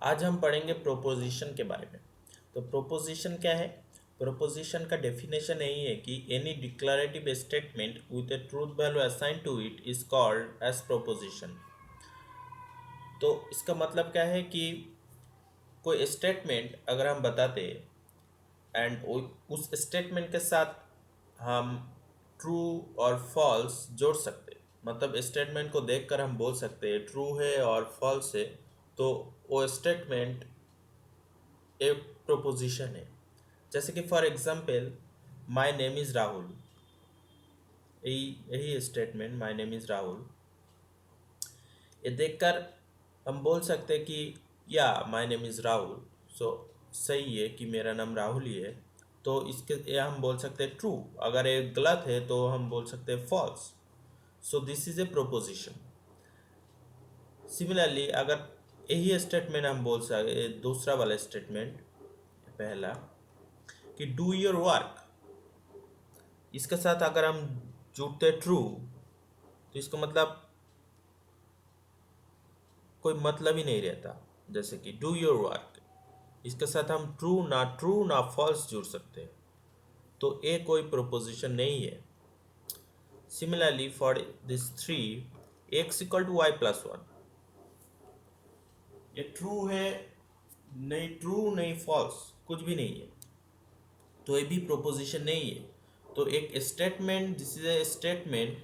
आज हम पढ़ेंगे प्रोपोजिशन के बारे में। तो प्रोपोजिशन क्या है? प्रोपोजिशन का डेफिनेशन यही है कि any declarative statement with a truth value assign to it is called as proposition. तो इसका मतलब क्या है कि कोई स्टेटमेंट अगर हम बताते एंड उस स्टेटमेंट के साथ हम ट्रू और फॉल्स जोड़ सकते, मतलब स्टेटमेंट को देखकर हम बोल सकते हैं ट्रू है और फॉल्स है, तो वो स्टेटमेंट एक प्रोपोजिशन है। जैसे कि for example my name is Rahul, यही यही statement my name is Rahul, ये देखकर हम बोल सकते हैं कि या माय नेम इज़ राहुल, सो सही है कि मेरा नाम राहुल ही है, तो इसके ये हम बोल सकते हैं ट्रू। अगर ये गलत है तो हम बोल सकते हैं false. So this is a proposition. Similarly अगर यही स्टेटमेंट हम बोल सकते, दूसरा वाला स्टेटमेंट पहला कि डू योर वर्क, इसके साथ अगर हम जुड़ते ट्रू तो इसका मतलब कोई मतलब ही नहीं रहता। जैसे कि डू योर वर्क, इसके साथ हम ट्रू ना फॉल्स जुड़ सकते हैं, तो ये कोई प्रोपोजिशन नहीं है। Similarly for this three, x equal to y plus one, ये ट्रू है नहीं, ट्रू नहीं फॉल्स, कुछ भी नहीं है, तो ये भी प्रोपोजिशन नहीं है। तो एक statement, this is A statement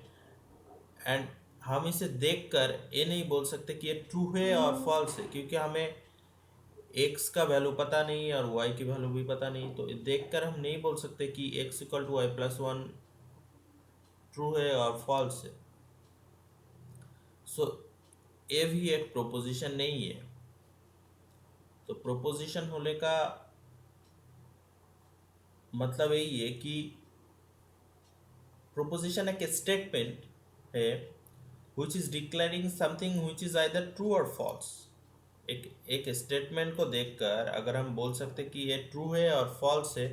and हम इसे देखकर ये नहीं बोल सकते कि ये ट्रू है और फॉल्स है, क्योंकि हमें एक्स का वैल्यू पता नहीं और वाई की वैल्यू भी पता नहीं, तो देखकर हम नहीं बोल सकते कि x equal to y plus one true है और फॉल्स है। सो ये भी एक प्रोपोजिशन नहीं है। तो प्रोपोजिशन होने का मतलब यही है कि प्रोपोजिशन एक स्टेटमेंट है which is declaring something which is either true or false। एक स्टेटमेंट को देखकर अगर हम बोल सकते कि ये ट्रू है और फॉल्स है,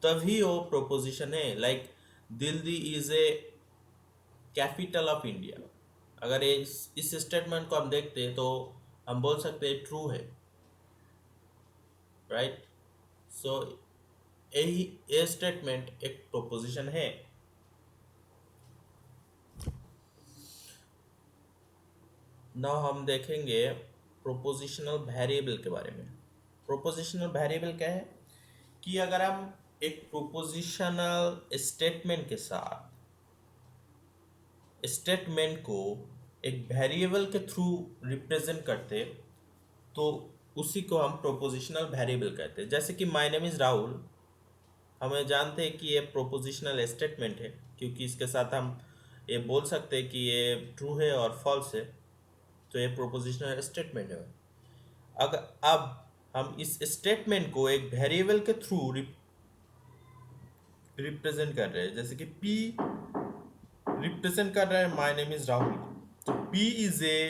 तभी वो प्रोपोजिशन है। Like Delhi is a capital of India, अगर इस स्टेटमेंट को हम देखते तो हम बोल सकते हैं ट्रू है, राइट। सो यही ये स्टेटमेंट एक प्रोपोजिशन है। नाउ हम देखेंगे प्रोपोजिशनल वेरिएबल के बारे में। प्रोपोजिशनल वेरिएबल क्या है कि अगर हम एक प्रोपोजिशनल स्टेटमेंट के साथ स्टेटमेंट को एक वेरिएबल के थ्रू रिप्रेजेंट करते, तो उसी को हम प्रोपोजिशनल वेरिएबल कहते हैं। जैसे कि माय नेम इज़ राहुल, हमें जानते हैं कि ये प्रोपोजिशनल स्टेटमेंट है, क्योंकि इसके साथ हम ये बोल सकते हैं कि ये ट्रू है और फॉल्स है, तो ये प्रोपोजिशनल स्टेटमेंट है। अगर अब हम इस स्टेटमेंट को एक वेरिएबल के थ्रू रिप्रेजेंट कर रहे हैं, जैसे कि पी रिप्रेजेंट कर रहा है माय नेम इज राहुल, तो P is a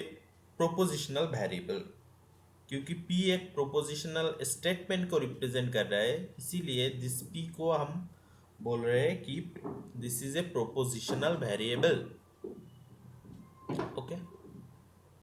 prepositional variable, क्योंकि पी एक प्रोपोजिशनल स्टेटमेंट को रिप्रेजेंट कर रहा है, इसीलिए दिस पी को हम बोल रहे हैं कि this is A prepositional variable. Okay.